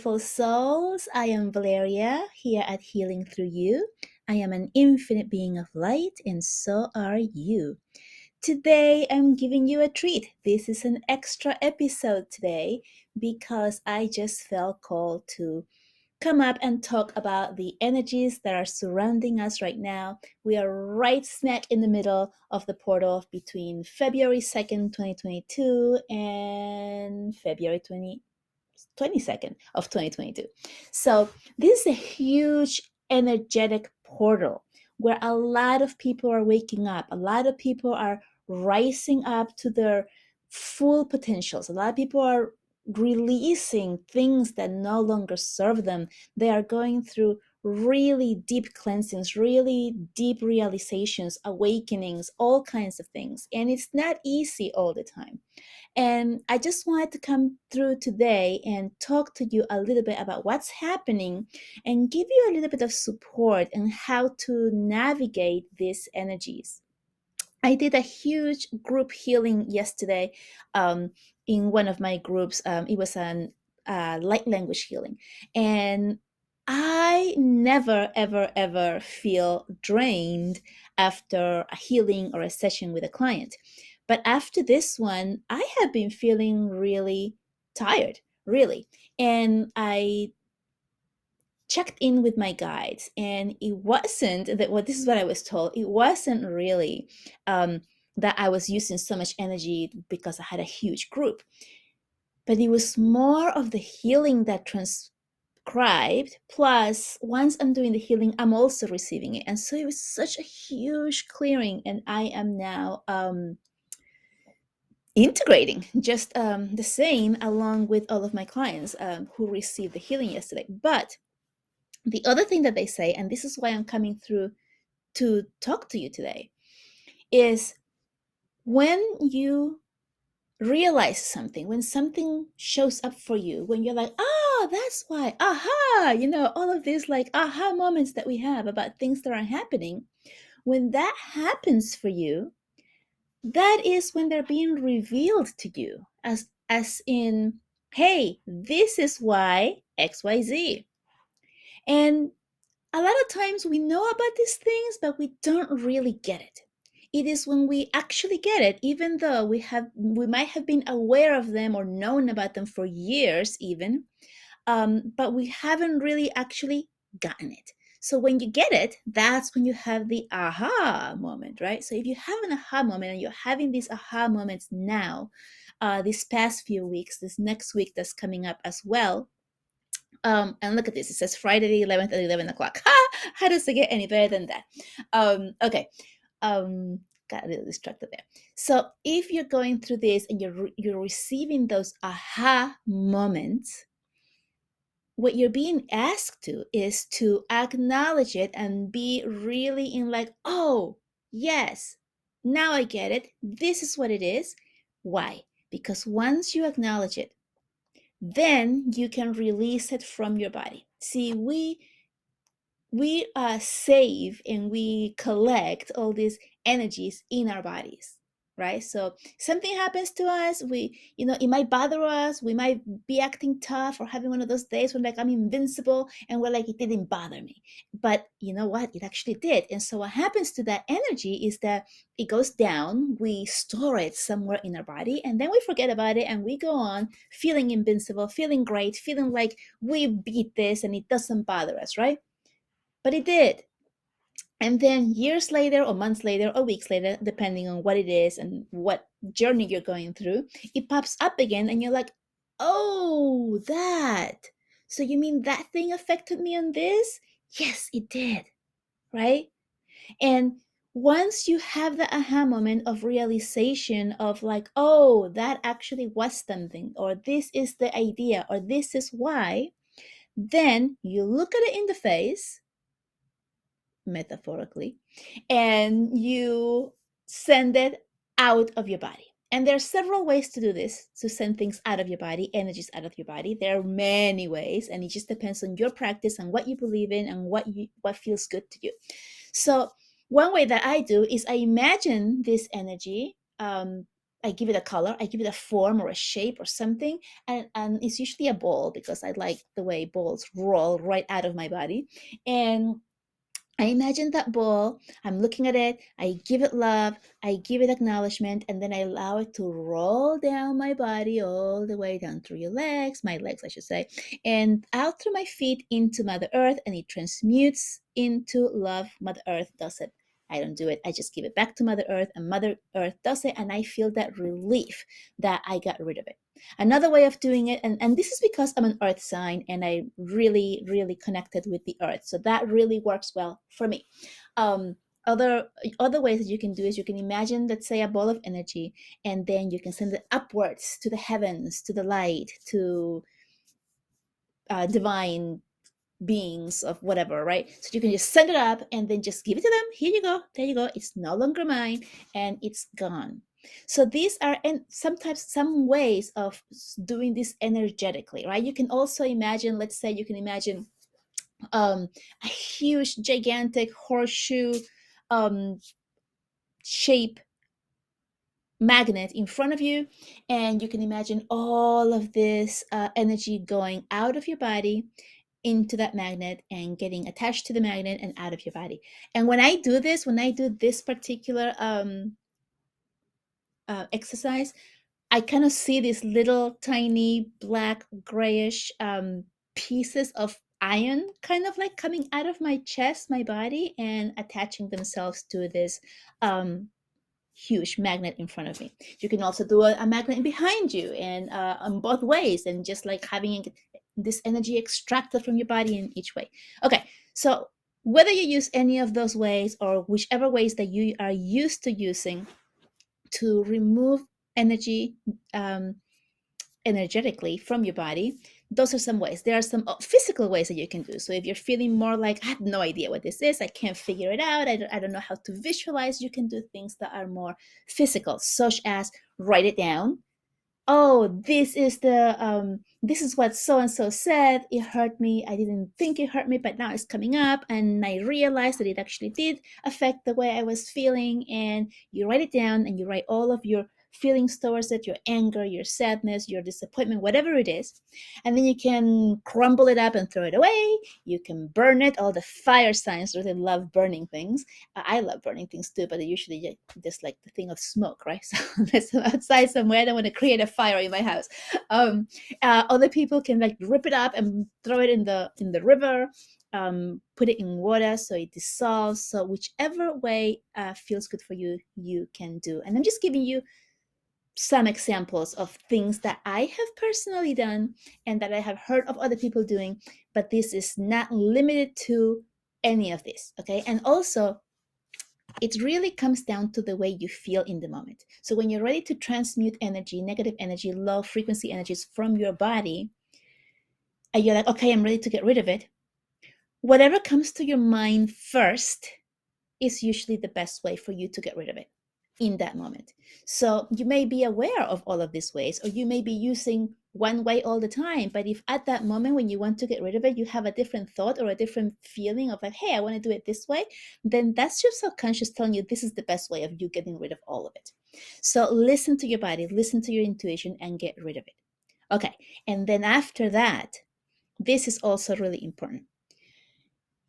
beautiful souls. I am Valeria here at Healing Through You. I am an infinite being of light, and so are you. Today, I'm giving you a treat. This is an extra episode today because I just felt called to come up and talk about the energies that are surrounding us right now. We are right smack in the middle of the portal between February 2nd, 2022 and February 22nd of 2022. So this is a huge energetic portal where a lot of people are waking up. A lot of people are rising up to their full potentials. A lot of people are releasing things that no longer serve them. They are going through really deep cleansings, really deep realizations, awakenings, all kinds of things. And it's not easy all the time. And I just wanted to come through today and talk to you a little bit about what's happening and give you a little bit of support and how to navigate these energies. I did a huge group healing yesterday in one of my groups. It was an light language healing. And I never, ever, ever feel drained after a healing or a session with a client. But after this one, I have been feeling really tired, really. And I checked in with my guides, and it wasn't that, well, this is what I was told. It wasn't really that I was using so much energy because I had a huge group, but it was more of the healing that transcribed. Plus, once I'm doing the healing, I'm also receiving it. And so it was such a huge clearing, and I am now integrating just the same along with all of my clients who received the healing yesterday. But the other thing that they say, and this is why I'm coming through to talk to you today, is when you realize something, when something shows up for you, when you're like, oh, that's why, aha, all of these like aha moments that we have about things that are happening, when that happens for you, that is when they're being revealed to you as in, hey, this is why XYZ. And a lot of times we know about these things, but we don't really get it. It is when we actually get it, even though we might have been aware of them or known about them for years even, but we haven't really actually gotten it. So when you get it, that's when you have the aha moment, right? So if you have an aha moment and you're having these aha moments now, these past few weeks, this next week that's coming up as well, and look at this. It says Friday the 11th at 11 o'clock. Ha! How does it get any better than that? Okay. Got a little distracted there. So if you're going through this and you're receiving those aha moments, what you're being asked to is to acknowledge it and be really in like, oh, yes, now I get it. This is what it is. Why? Because once you acknowledge it, then you can release it from your body. See, we save and we collect all these energies in our bodies, right? So something happens to us, it might bother us, we might be acting tough or having one of those days when like I'm invincible and we're like, it didn't bother me. But you know what? It actually did. And so what happens to that energy is that it goes down, we store it somewhere in our body, and then we forget about it and we go on feeling invincible, feeling great, feeling like we beat this and it doesn't bother us, right? But it did. And then years later, or months later, or weeks later, depending on what it is and what journey you're going through, it pops up again and you're like, oh, that. So you mean that thing affected me on this? Yes, it did. Right? And once you have the aha moment of realization of like, oh, that actually was something, or this is the idea, or this is why, then you look at it in the face, metaphorically, and you send it out of your body. And there are several ways to do this, to send things out of your body, energies out of your body. There are many ways, and it just depends on your practice and what you believe in and what feels good to you. So one way that I do is I imagine this energy I give it a color, I give it a form or a shape or something, and it's usually a ball because I like the way balls roll right out of my body. And I imagine that ball, I'm looking at it, I give it love, I give it acknowledgement, and then I allow it to roll down my body all the way down through your legs, my legs, I should say, and out through my feet into Mother Earth, and it transmutes into love. Mother Earth does it. I don't do it. I just give it back to Mother Earth, and Mother Earth does it, and I feel that relief that I got rid of it. Another way of doing it, and this is because I'm an earth sign and I really, really connected with the earth. So that really works well for me. Um, other other ways that you can do is you can imagine, let's say, a ball of energy, and then you can send it upwards to the heavens, to the light, to divine beings of whatever, right? So you can just send it up and then just give it to them. Here you go. There you go. It's no longer mine and it's gone. So these are, and sometimes some ways of doing this energetically, right? You can also imagine, let's say you can imagine a huge, gigantic horseshoe um, shape magnet in front of you, and you can imagine all of this energy going out of your body into that magnet and getting attached to the magnet and out of your body. And when I do this particular exercise, I kind of see these little tiny black grayish pieces of iron kind of like coming out of my chest, my body, and attaching themselves to this huge magnet in front of me. You can also do a magnet behind you, and on both ways, and just like having this energy extracted from your body in each way. Okay, so whether you use any of those ways or whichever ways that you are used to using to remove energy um, energetically from your body, those are some ways. There are some physical ways that you can do. So if you're feeling more like, I have no idea what this is, I can't figure it out, I don't know how to visualize, you can do things that are more physical, such as write it down. Oh, this is what so and so said, it hurt me, I didn't think it hurt me, but now it's coming up and I realized that it actually did affect the way I was feeling. And you write it down and you write all of your feelings towards it, your anger, your sadness, your disappointment, whatever it is. And then you can crumble it up and throw it away. You can burn it. All the fire signs really love burning things. I love burning things too, but usually just like the thing of smoke, right? So let's outside somewhere. I don't want to create a fire in my house. Other people can like rip it up and throw it in the river. Put it in water so it dissolves. So whichever way feels good for you, you can do. And I'm just giving you some examples of things that I have personally done and that I have heard of other people doing, but this is not limited to any of this, okay? And also, it really comes down to the way you feel in the moment. So when you're ready to transmute energy, negative energy, low frequency energies from your body, and you're like, okay, I'm ready to get rid of it, whatever comes to your mind first is usually the best way for you to get rid of it in that moment. So you may be aware of all of these ways, or you may be using one way all the time. But if at that moment when you want to get rid of it, you have a different thought or a different feeling of like, hey, I want to do it this way, then that's your subconscious telling you this is the best way of you getting rid of all of it. So listen to your body, listen to your intuition, and get rid of it. Okay. And then after that, this is also really important.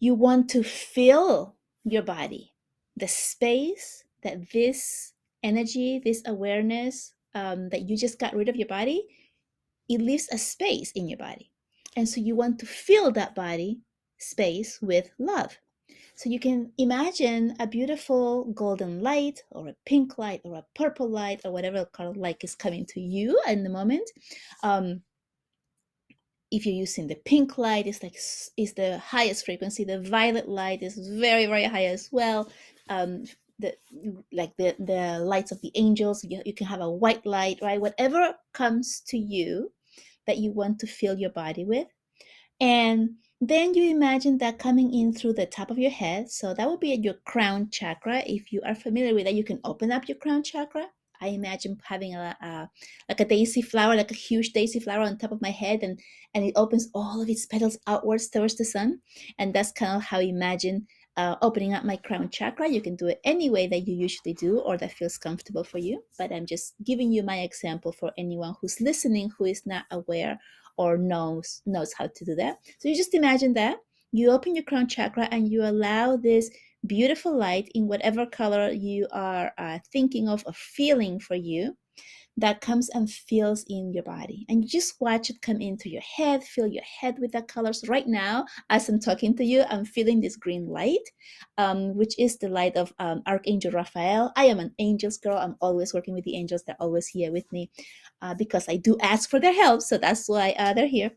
You want to fill your body, the space that this energy, this awareness that you just got rid of your body, it leaves a space in your body. And so you want to fill that body space with love. So you can imagine a beautiful golden light or a pink light or a purple light or whatever color light is coming to you in the moment. If you're using the pink light, is the highest frequency. The violet light is very, very high as well. The the lights of the angels, you can have a white light, right? Whatever comes to you that you want to fill your body with. And then you imagine that coming in through the top of your head. So that would be your crown chakra. If you are familiar with that, you can open up your crown chakra. I imagine having like a daisy flower, like a huge daisy flower on top of my head, and it opens all of its petals outwards towards the sun. And that's kind of how I imagine opening up my crown chakra. You can do it any way that you usually do or that feels comfortable for you. But I'm just giving you my example for anyone who's listening who is not aware or knows how to do that. So you just imagine that you open your crown chakra and you allow this beautiful light in whatever color you are thinking of or feeling for you, that comes and fills in your body. And you just watch it come into your head, fill your head with that color. So right now, as I'm talking to you, I'm feeling this green light, which is the light of Archangel Raphael. I am an angels girl. I'm always working with the angels. They're always here with me because I do ask for their help. So that's why they're here.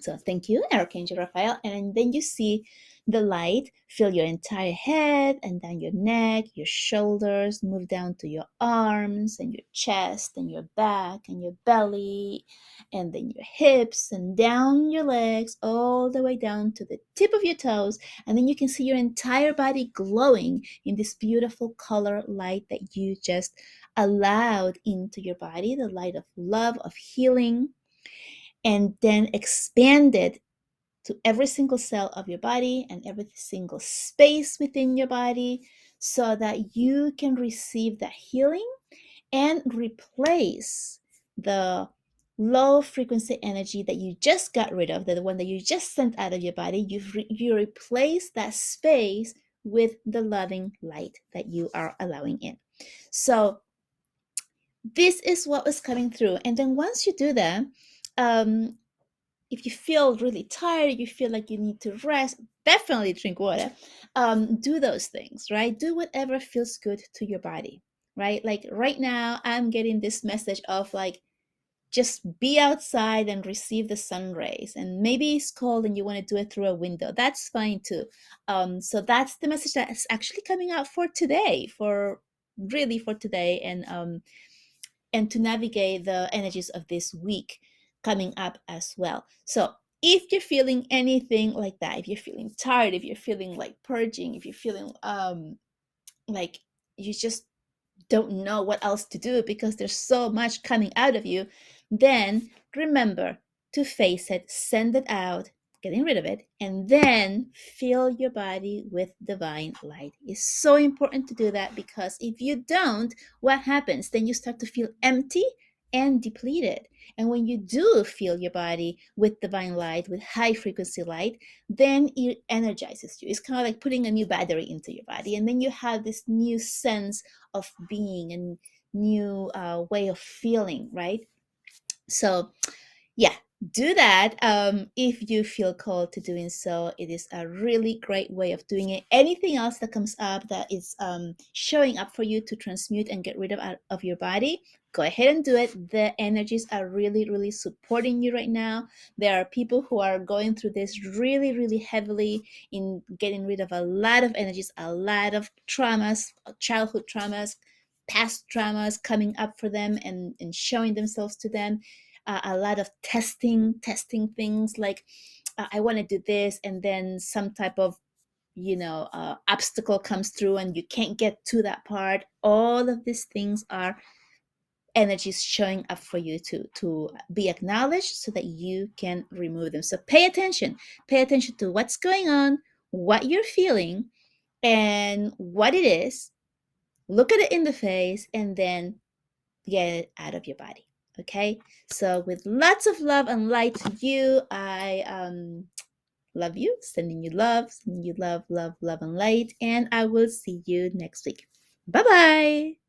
So thank you, Archangel Raphael. And then you see the light fill your entire head and down your neck, your shoulders, move down to your arms and your chest and your back and your belly, and then your hips and down your legs, all the way down to the tip of your toes. And then you can see your entire body glowing in this beautiful color light that you just allowed into your body, the light of love, of healing, and then expanded to every single cell of your body and every single space within your body so that you can receive that healing and replace the low frequency energy that you just got rid of, the one that you just sent out of your body. You replace that space with the loving light that you are allowing in. So this is what was coming through. And then once you do that, if you feel really tired, you feel like you need to rest, definitely drink water. Do those things, right? Do whatever feels good to your body, right? Like right now, I'm getting this message of like, just be outside and receive the sun rays. And maybe it's cold and you want to do it through a window. That's fine too. So that's the message that's actually coming out for today, for today, and to navigate the energies of this week coming up as well. So if you're feeling anything like that, if you're feeling tired, if you're feeling like purging, if you're feeling like you just don't know what else to do because there's so much coming out of you, then remember to face it, send it out, getting rid of it, and then fill your body with divine light. It's so important to do that because if you don't, what happens? Then you start to feel empty and depleted. And when you do fill your body with divine light, with high frequency light, then it energizes you. It's kind of like putting a new battery into your body. And then you have this new sense of being and new way of feeling, right? So yeah, do that if you feel called to doing so. It is a really great way of doing it. Anything else that comes up that is showing up for you to transmute and get rid of out of your body, go ahead and do it. The energies are really supporting you right now. There are people who are going through this really heavily in getting rid of a lot of energies, a lot of traumas, childhood traumas, past traumas coming up for them and showing themselves to them. A lot of testing things like I want to do this, and then some type of obstacle comes through and you can't get to that part. All of these things are energies showing up for you to be acknowledged so that you can remove them. So pay attention to what's going on, what you're feeling, and what it is. Look at it in the face and then get it out of your body. Okay, so with lots of love and light to you, I love you, sending you love, and light, and I will see you next week. Bye bye.